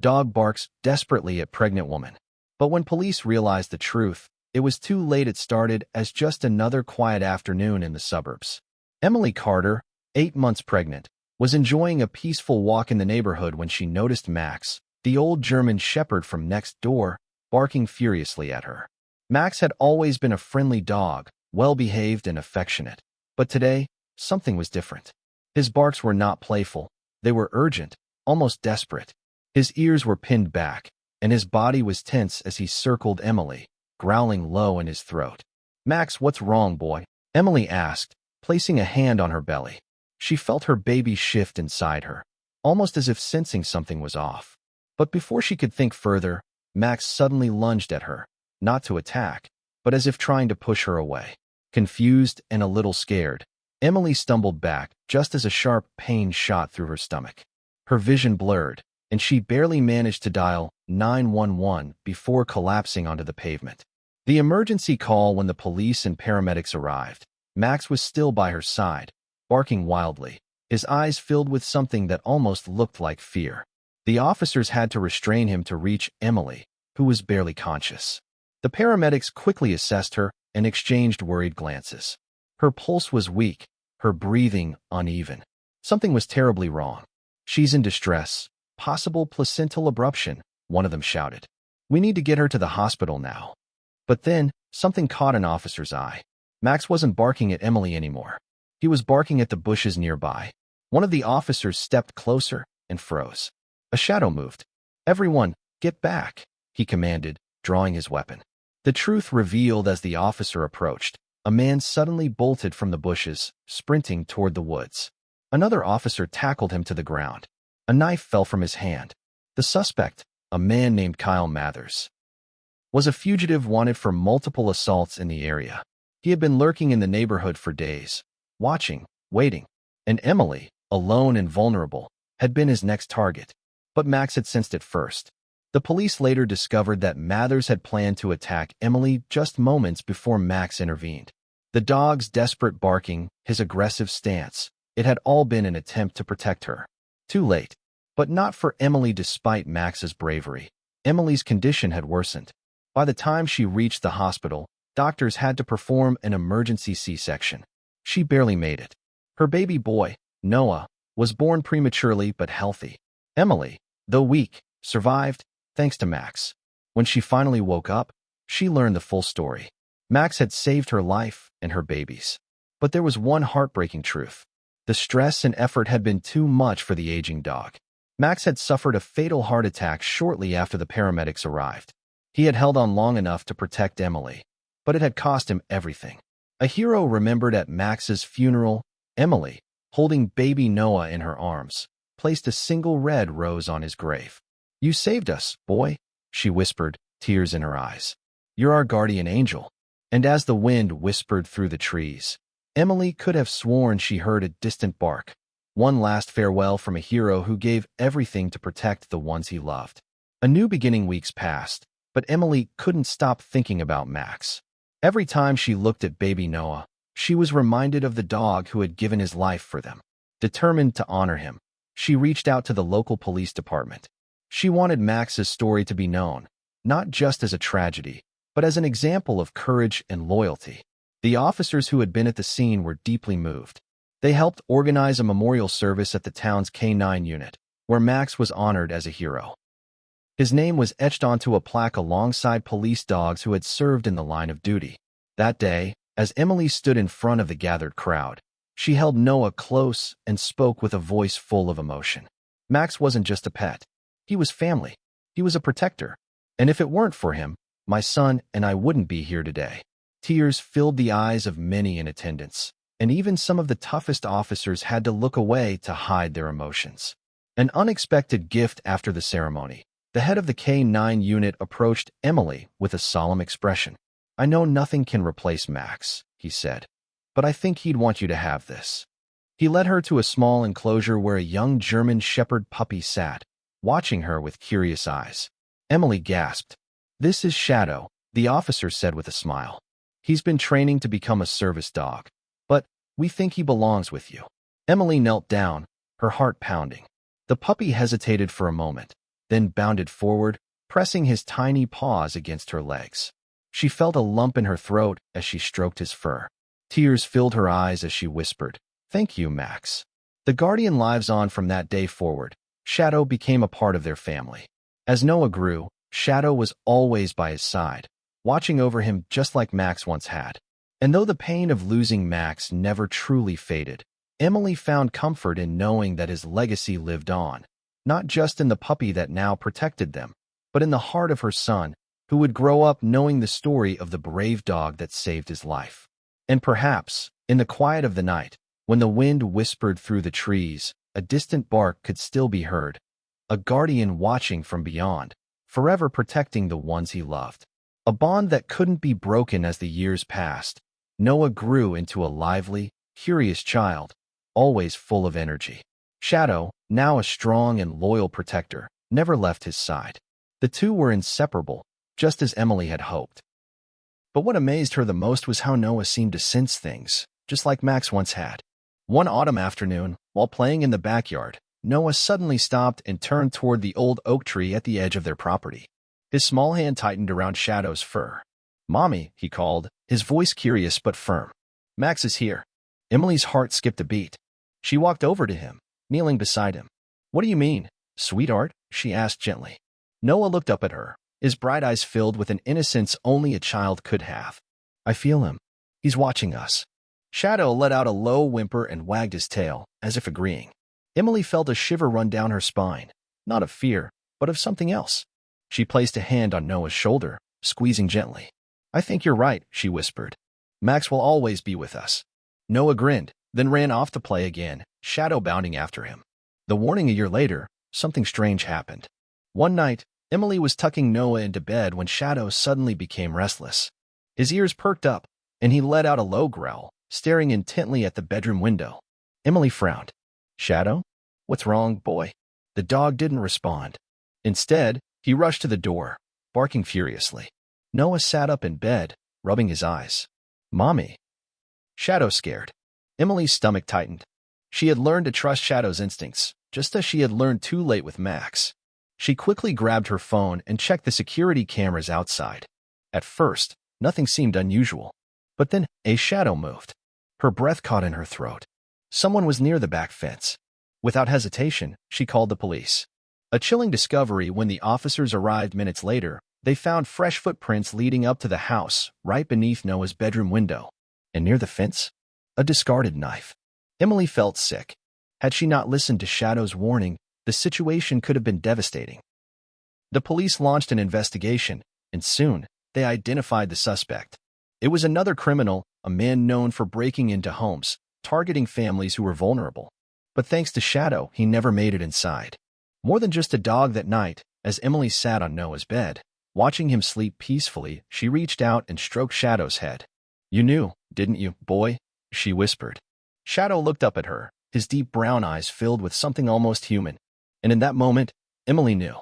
Dog barks desperately at pregnant woman. But when police realized the truth, it was too late. It started as just another quiet afternoon in the suburbs. Emily Carter, 8 months pregnant, was enjoying a peaceful walk in the neighborhood when she noticed Max, the old German shepherd from next door, barking furiously at her. Max had always been a friendly dog, well-behaved and affectionate. But today, something was different. His barks were not playful. They were urgent, almost desperate. His ears were pinned back, and his body was tense as he circled Emily, growling low in his throat. "Max, what's wrong, boy?" Emily asked, placing a hand on her belly. She felt her baby shift inside her, almost as if sensing something was off. But before she could think further, Max suddenly lunged at her, not to attack, but as if trying to push her away. Confused and a little scared, Emily stumbled back just as a sharp pain shot through her stomach. Her vision blurred, and she barely managed to dial 911 before collapsing onto the pavement. The emergency call when the police and paramedics arrived. Max was still by her side, barking wildly, his eyes filled with something that almost looked like fear. The officers had to restrain him to reach Emily, who was barely conscious. The paramedics quickly assessed her and exchanged worried glances. Her pulse was weak, her breathing uneven. Something was terribly wrong. "She's in distress. Possible placental abruption," one of them shouted. "We need to get her to the hospital now." But then, something caught an officer's eye. Max wasn't barking at Emily anymore. He was barking at the bushes nearby. One of the officers stepped closer and froze. A shadow moved. "Everyone, get back," he commanded, drawing his weapon. The truth revealed as the officer approached. A man suddenly bolted from the bushes, sprinting toward the woods. Another officer tackled him to the ground. A knife fell from his hand. The suspect, a man named Kyle Mathers, was a fugitive wanted for multiple assaults in the area. He had been lurking in the neighborhood for days, watching, waiting, and Emily, alone and vulnerable, had been his next target. But Max had sensed it first. The police later discovered that Mathers had planned to attack Emily just moments before Max intervened. The dog's desperate barking, his aggressive stance, it had all been an attempt to protect her. Too late. But not for Emily despite Max's bravery. Emily's condition had worsened. By the time she reached the hospital, doctors had to perform an emergency C-section. She barely made it. Her baby boy, Noah, was born prematurely but healthy. Emily, though weak, survived, thanks to Max. When she finally woke up, she learned the full story. Max had saved her life and her baby's. But there was one heartbreaking truth. The stress and effort had been too much for the aging dog. Max had suffered a fatal heart attack shortly after the paramedics arrived. He had held on long enough to protect Emily, but it had cost him everything. A hero remembered at Max's funeral, Emily, holding baby Noah in her arms, placed a single red rose on his grave. "You saved us, boy," she whispered, tears in her eyes. "You're our guardian angel." And as the wind whispered through the trees, Emily could have sworn she heard a distant bark. One last farewell from a hero who gave everything to protect the ones he loved. A new beginning. Weeks passed, but Emily couldn't stop thinking about Max. Every time she looked at baby Noah, she was reminded of the dog who had given his life for them. Determined to honor him, she reached out to the local police department. She wanted Max's story to be known, not just as a tragedy, but as an example of courage and loyalty. The officers who had been at the scene were deeply moved. They helped organize a memorial service at the town's K-9 unit, where Max was honored as a hero. His name was etched onto a plaque alongside police dogs who had served in the line of duty. That day, as Emily stood in front of the gathered crowd, she held Noah close and spoke with a voice full of emotion. Max wasn't just a pet. He was family. He was a protector. And if it weren't for him, my son and I wouldn't be here today. Tears filled the eyes of many in attendance, and even some of the toughest officers had to look away to hide their emotions. An unexpected gift after the ceremony. The head of the K-9 unit approached Emily with a solemn expression. "I know nothing can replace Max," he said, "but I think he'd want you to have this." He led her to a small enclosure where a young German shepherd puppy sat, watching her with curious eyes. Emily gasped. "This is Shadow," the officer said with a smile. "He's been training to become a service dog, but we think he belongs with you." Emily knelt down, her heart pounding. The puppy hesitated for a moment, then bounded forward, pressing his tiny paws against her legs. She felt a lump in her throat as she stroked his fur. Tears filled her eyes as she whispered, "Thank you, Max." The guardian lives on from that day forward. Shadow became a part of their family. As Noah grew, Shadow was always by his side, watching over him just like Max once had. And though the pain of losing Max never truly faded, Emily found comfort in knowing that his legacy lived on, not just in the puppy that now protected them, but in the heart of her son, who would grow up knowing the story of the brave dog that saved his life. And perhaps, in the quiet of the night, when the wind whispered through the trees, a distant bark could still be heard, a guardian watching from beyond, forever protecting the ones he loved. A bond that couldn't be broken. As the years passed, Noah grew into a lively, curious child, always full of energy. Shadow, now a strong and loyal protector, never left his side. The two were inseparable, just as Emily had hoped. But what amazed her the most was how Noah seemed to sense things, just like Max once had. One autumn afternoon, while playing in the backyard, Noah suddenly stopped and turned toward the old oak tree at the edge of their property. His small hand tightened around Shadow's fur. "Mommy," he called, his voice curious but firm. "Max is here." Emily's heart skipped a beat. She walked over to him, kneeling beside him. "What do you mean, sweetheart?" she asked gently. Noah looked up at her, his bright eyes filled with an innocence only a child could have. "I feel him. He's watching us." Shadow let out a low whimper and wagged his tail, as if agreeing. Emily felt a shiver run down her spine, not of fear, but of something else. She placed a hand on Noah's shoulder, squeezing gently. "I think you're right," she whispered. "Max will always be with us." Noah grinned, then ran off to play again, Shadow bounding after him. The warning a year later, something strange happened. One night, Emily was tucking Noah into bed when Shadow suddenly became restless. His ears perked up, and he let out a low growl, staring intently at the bedroom window. Emily frowned. "Shadow? What's wrong, boy?" The dog didn't respond. Instead, he rushed to the door, barking furiously. Noah sat up in bed, rubbing his eyes. "Mommy." Shadow scared. Emily's stomach tightened. She had learned to trust Shadow's instincts, just as she had learned too late with Max. She quickly grabbed her phone and checked the security cameras outside. At first, nothing seemed unusual. But then, a shadow moved. Her breath caught in her throat. Someone was near the back fence. Without hesitation, she called the police. A chilling discovery when the officers arrived minutes later. They found fresh footprints leading up to the house, right beneath Noah's bedroom window. And near the fence, a discarded knife. Emily felt sick. Had she not listened to Shadow's warning, the situation could have been devastating. The police launched an investigation, and soon, they identified the suspect. It was another criminal, a man known for breaking into homes, targeting families who were vulnerable. But thanks to Shadow, he never made it inside. More than just a dog that night, as Emily sat on Noah's bed, watching him sleep peacefully, she reached out and stroked Shadow's head. "You knew, didn't you, boy?" she whispered. Shadow looked up at her, his deep brown eyes filled with something almost human. And in that moment, Emily knew.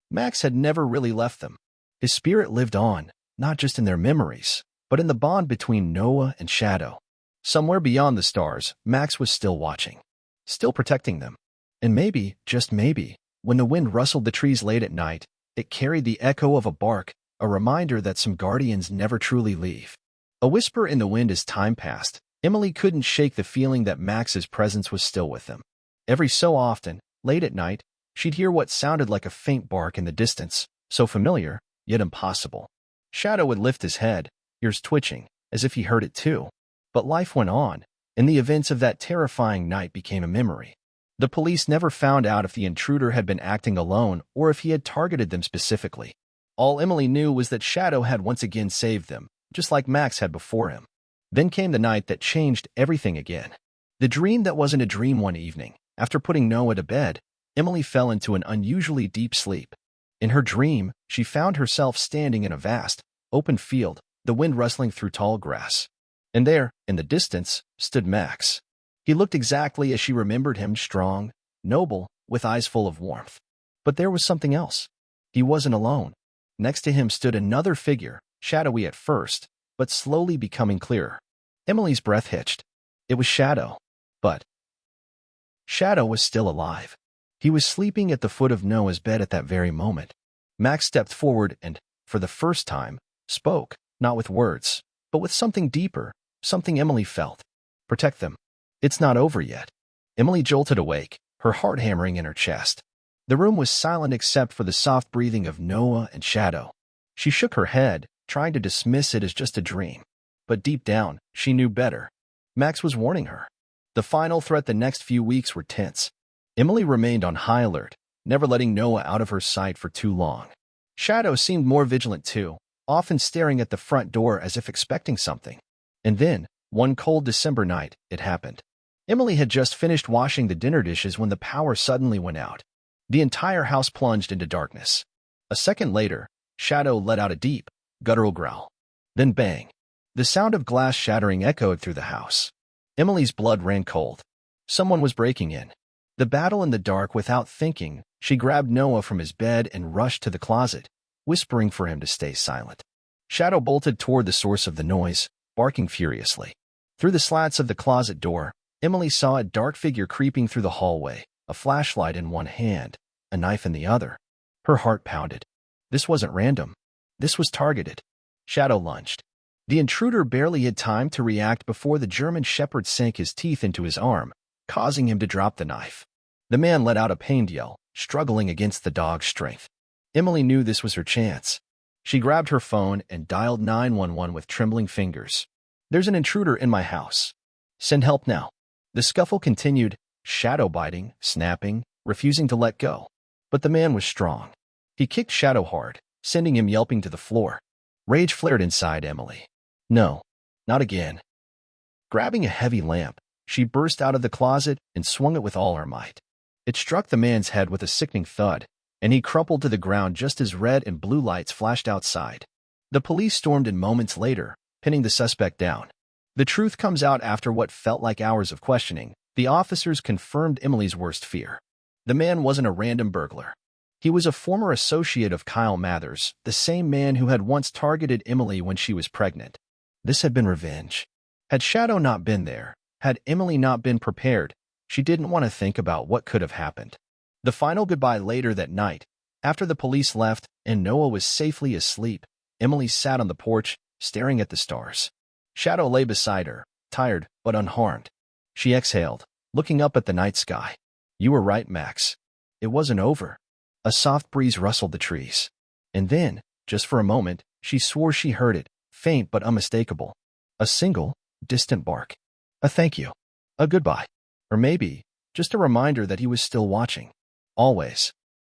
Max had never really left them. His spirit lived on, not just in their memories, but in the bond between Noah and Shadow. Somewhere beyond the stars, Max was still watching, still protecting them. And maybe, just maybe, when the wind rustled the trees late at night, it carried the echo of a bark, a reminder that some guardians never truly leave. A whisper in the wind as time passed, Emily couldn't shake the feeling that Max's presence was still with them. Every so often, late at night, she'd hear what sounded like a faint bark in the distance, so familiar, yet impossible. Shadow would lift his head, ears twitching, as if he heard it too. But life went on, and the events of that terrifying night became a memory. The police never found out if the intruder had been acting alone or if he had targeted them specifically. All Emily knew was that Shadow had once again saved them, just like Max had before him. Then came the night that changed everything again. The dream that wasn't a dream. One evening, after putting Noah to bed, Emily fell into an unusually deep sleep. In her dream, she found herself standing in a vast, open field, the wind rustling through tall grass. And there, in the distance, stood Max. He looked exactly as she remembered him, strong, noble, with eyes full of warmth. But there was something else. He wasn't alone. Next to him stood another figure, shadowy at first, but slowly becoming clearer. Emily's breath hitched. It was Shadow. But Shadow was still alive. He was sleeping at the foot of Noah's bed at that very moment. Max stepped forward and, for the first time, spoke, not with words, but with something deeper, something Emily felt. Protect them. It's not over yet. Emily jolted awake, her heart hammering in her chest. The room was silent except for the soft breathing of Noah and Shadow. She shook her head, trying to dismiss it as just a dream. But deep down, she knew better. Max was warning her. The final threat the next few weeks were tense. Emily remained on high alert, never letting Noah out of her sight for too long. Shadow seemed more vigilant too, often staring at the front door as if expecting something. And then, one cold December night, it happened. Emily had just finished washing the dinner dishes when the power suddenly went out. The entire house plunged into darkness. A second later, Shadow let out a deep, guttural growl. Then bang. The sound of glass shattering echoed through the house. Emily's blood ran cold. Someone was breaking in. The battle in the dark. Without thinking, she grabbed Noah from his bed and rushed to the closet, whispering for him to stay silent. Shadow bolted toward the source of the noise, barking furiously. Through the slats of the closet door, Emily saw a dark figure creeping through the hallway, a flashlight in one hand, a knife in the other. Her heart pounded. This wasn't random. This was targeted. Shadow lunged. The intruder barely had time to react before the German shepherd sank his teeth into his arm, causing him to drop the knife. The man let out a pained yell, struggling against the dog's strength. Emily knew this was her chance. She grabbed her phone and dialed 911 with trembling fingers. There's an intruder in my house. Send help now. The scuffle continued, Shadow biting, snapping, refusing to let go. But the man was strong. He kicked Shadow hard, sending him yelping to the floor. Rage flared inside Emily. No, not again. Grabbing a heavy lamp, she burst out of the closet and swung it with all her might. It struck the man's head with a sickening thud, and he crumpled to the ground just as red and blue lights flashed outside. The police stormed in moments later, pinning the suspect down. The truth comes out after what felt like hours of questioning. The officers confirmed Emily's worst fear. The man wasn't a random burglar. He was a former associate of Kyle Mathers, the same man who had once targeted Emily when she was pregnant. This had been revenge. Had Shadow not been there, had Emily not been prepared, she didn't want to think about what could have happened. The final goodbye later that night, after the police left and Noah was safely asleep, Emily sat on the porch, staring at the stars. Shadow lay beside her, tired but unharmed. She exhaled, looking up at the night sky. You were right, Max. It wasn't over. A soft breeze rustled the trees. And then, just for a moment, she swore she heard it, faint but unmistakable. A single, distant bark. A thank you. A goodbye. Or maybe, just a reminder that he was still watching. Always.